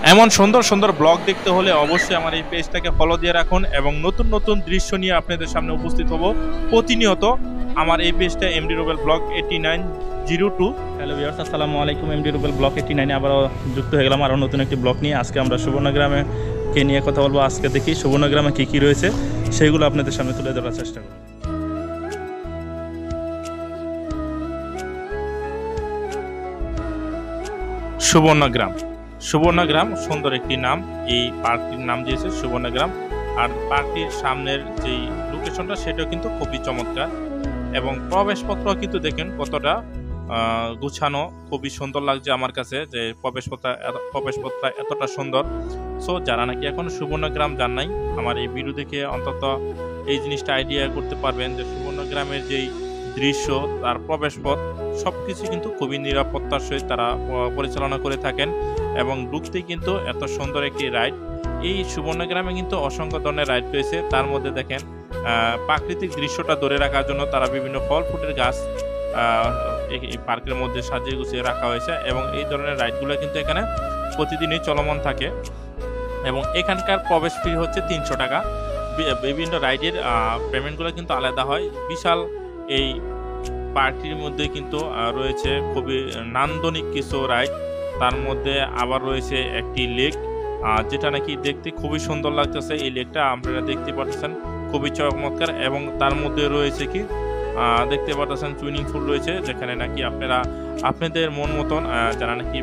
এমন সুন্দর সুন্দর ব্লগ দেখতে হলে অবশ্যই আমার এই পেজটাকে ফলো দিয়ে রাখুন এবং নতুন নতুন দৃশ্য নিয়ে আপনাদের সামনে উপস্থিত হব প্রতিনিয়ত। আমার এই পেজটা MD Rubel blog 8902। Hello viewers, আসসালামু আলাইকুম। এমডি রুবেল ব্লগ 89 আবারও যুক্ত হয়ে গেলাম আরও নতুন একটি ব্লগ নিয়ে। আজকে আমরা সুবর্ণগ্রামে কে নিয়ে কথা বলবো। আজকে দেখি সুবর্ণগ্রামে কী কী রয়েছে সেইগুলো আপনাদের সামনে তুলে ধরার চেষ্টা করব। সুবর্ণগ্রাম সুন্দর একটি নাম। এই পার্কটির নাম দিয়েছে সুবর্ণগ্রাম। আর পার্কটির সামনের যেই লোকেশনটা সেটাও কিন্তু খুবই চমৎকার এবং প্রবেশপত্র কিন্তু দেখেন কতটা গুছানো, খুবই সুন্দর লাগছে আমার কাছে যে প্রবেশপত্রটা এতটা সুন্দর। সো যারা নাকি এখন সুবর্ণগ্রাম যান নাই, আমার এই ভিডিও দেখে অন্তত এই জিনিসটা আইডিয়া করতে পারবেন যে সুবর্ণগ্রামের যেই দৃশ্য, তার প্রবেশপথ সবকিছু কিন্তু খুবই নিরাপত্তার সহিত তারা পরিচালনা করে থাকেন এবং ঢুকতেই কিন্তু এত সুন্দর একটি রাইড। এই সুবর্ণগ্রামে কিন্তু অসংখ্য ধরনের রাইড রয়েছে। তার মধ্যে দেখেন প্রাকৃতিক দৃশ্যটা ধরে রাখার জন্য তারা বিভিন্ন ফল ফুটের গাছ এই পার্কের মধ্যে সাজিয়ে গুছিয়ে রাখা হয়েছে এবং এই ধরনের রাইডগুলো কিন্তু এখানে প্রতিদিনই চলমান থাকে এবং এখানকার প্রবেশ ফি হচ্ছে 300 টাকা। বিভিন্ন রাইডের পেমেন্টগুলো কিন্তু আলাদা হয়। বিশাল এই পার্কটির মধ্যে কিন্তু রয়েছে খুবই নান্দনিক কিছু রাইড। তার মধ্যে আবার রয়েছে একটি লেক, যেটা নাকি দেখতে খুবই সুন্দর লাগতেছে। এই লেকটা আপনারা দেখতে পাচ্ছেন খুবই চমৎকার এবং তার মধ্যে রয়েছে কি দেখতে পাচ্ছেন সুইমিং পুল রয়েছে, যেখানে নাকি আপনারা আপনাদের মন মতন যারা নাকি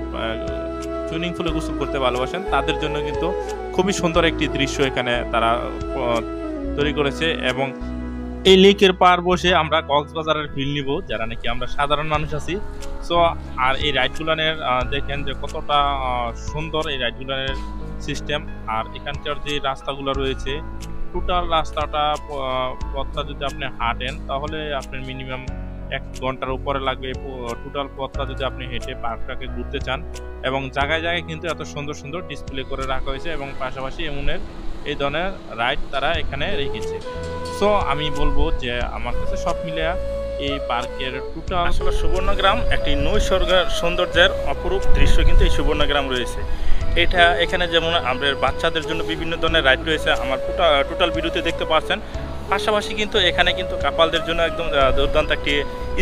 সুইমিং পুলে গোসল করতে ভালোবাসেন তাদের জন্য কিন্তু খুবই সুন্দর একটি দৃশ্য এখানে তারা তৈরি করেছে। এবং এই লেকের পার বসে আমরা কক্সবাজারের ফিল নিব যারা নাকি আমরা সাধারণ মানুষ আছি। সো আর এই রাইডগুলানের দেখেন যে কতটা সুন্দর এই রাইডগুলানের সিস্টেম। আর এখানকার যে রাস্তাগুলো রয়েছে, টোটাল রাস্তাটা পথটা যদি আপনি হাঁটেন তাহলে আপনার মিনিমাম 1 ঘন্টার উপরে লাগবে। টোটাল পথটা যদি আপনি হেঁটে পার্কটাকে ঘুরতে চান এবং জায়গায় জায়গায় কিন্তু এত সুন্দর সুন্দর ডিসপ্লে করে রাখা হয়েছে এবং পাশাপাশি এমনের এই ধরনের রাইড তারা এখানে রেখেছে। সো আমি বলবো যে আমার কাছে সব মিলে এই পার্কের টোটাল আসলে সুবর্ণগ্রাম একটি নৈসর্গ সৌন্দর্যের অপরূপ দৃশ্য কিন্তু এই সুবর্ণগ্রাম রয়েছে। এখানে যেমন আমাদের বাচ্চাদের জন্য বিভিন্ন ধরনের রাইড রয়েছে, আমার টোটাল ভিডিওতে দেখতে পাচ্ছেন। পাশাপাশি কিন্তু এখানে কিন্তু কাপালদের জন্য একদম দুর্দান্ত একটি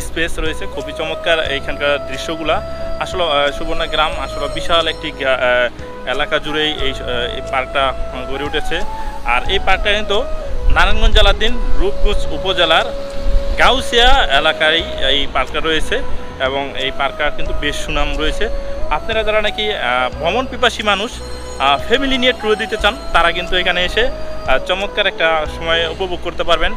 স্পেস রয়েছে, খুবই চমৎকার এইখানকার দৃশ্যগুলা। আসলে সুবর্ণগ্রাম আসলে বিশাল একটি এলাকা জুড়েই এই পার্কটা গড়ে উঠেছে। আর এই পার্কটা কিন্তু নারায়ণগঞ্জ জেলাধীন রূপগঞ্জ উপজেলার গাউসিয়া এলাকায় এই পার্কটা রয়েছে এবং এই পার্কটা কিন্তু বেশ সুনাম রয়েছে। আপনারা যারা নাকি ভ্রমণ পিপাসী মানুষ, ফ্যামিলি নিয়ে ট্যুর দিতে চান, তারা কিন্তু এখানে এসে চমৎকার একটা সময় উপভোগ করতে পারবেন।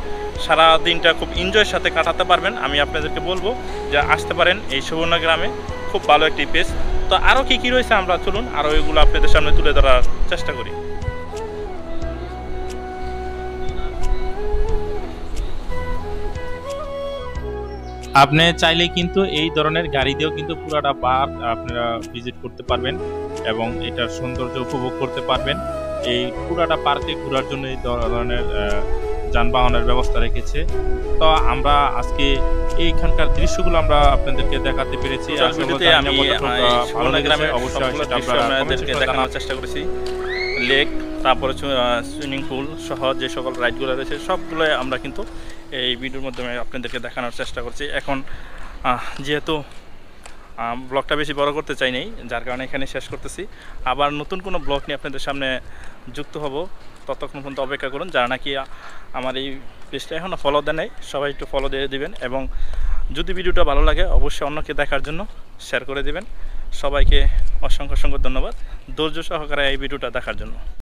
সারা দিনটা খুব এনজয়ের সাথে কাটাতে পারবেন। আমি আপনাদেরকে বলবো যে আসতে পারেন এই সুবর্ণগ্রামে, খুব ভালো একটি প্লেস। তো আরও কী কী রয়েছে আমরা চলুন আরও এগুলো আপনাদের সামনে তুলে ধরার চেষ্টা করি। আপনি চাইলে কিন্তু এই ধরনের গাড়ি দিয়েও কিন্তু পুরাটা পার্ক আপনারা ভিজিট করতে পারবেন এবং এটার সৌন্দর্য উপভোগ করতে পারবেন। এই পুরাটা পার্কে ঘোরার জন্য এই ধরনের যানবাহনের ব্যবস্থা রেখেছে। তো আমরা আজকে এইখানকার দৃশ্যগুলো আমরা আপনাদেরকে দেখাতে পেরেছি। অবশ্যই দেখানোর চেষ্টা করেছি লেক, তারপরে সুইমিং পুল সহ যে সকল রাইডগুলো রয়েছে সবগুলোই আমরা কিন্তু এই ভিডিওর মাধ্যমে আপনাদেরকে দেখানোর চেষ্টা করছি। এখন যেহেতু ব্লগটা বেশি বড় করতে চাই নাই, যার কারণে এখানে শেষ করতেছি। আবার নতুন কোনো ব্লগ নিয়ে আপনাদের সামনে যুক্ত হব, ততক্ষণ পর্যন্ত অপেক্ষা করুন। যারা নাকি আমার এই পেজটা এখনও ফলো দেন নাই, সবাই একটু ফলো দিয়ে দিবেন এবং যদি ভিডিওটা ভালো লাগে অবশ্যই অন্যকে দেখার জন্য শেয়ার করে দিবেন। সবাইকে অসংখ্য অসংখ্য ধন্যবাদ ধৈর্য সহকারে এই ভিডিওটা দেখার জন্য।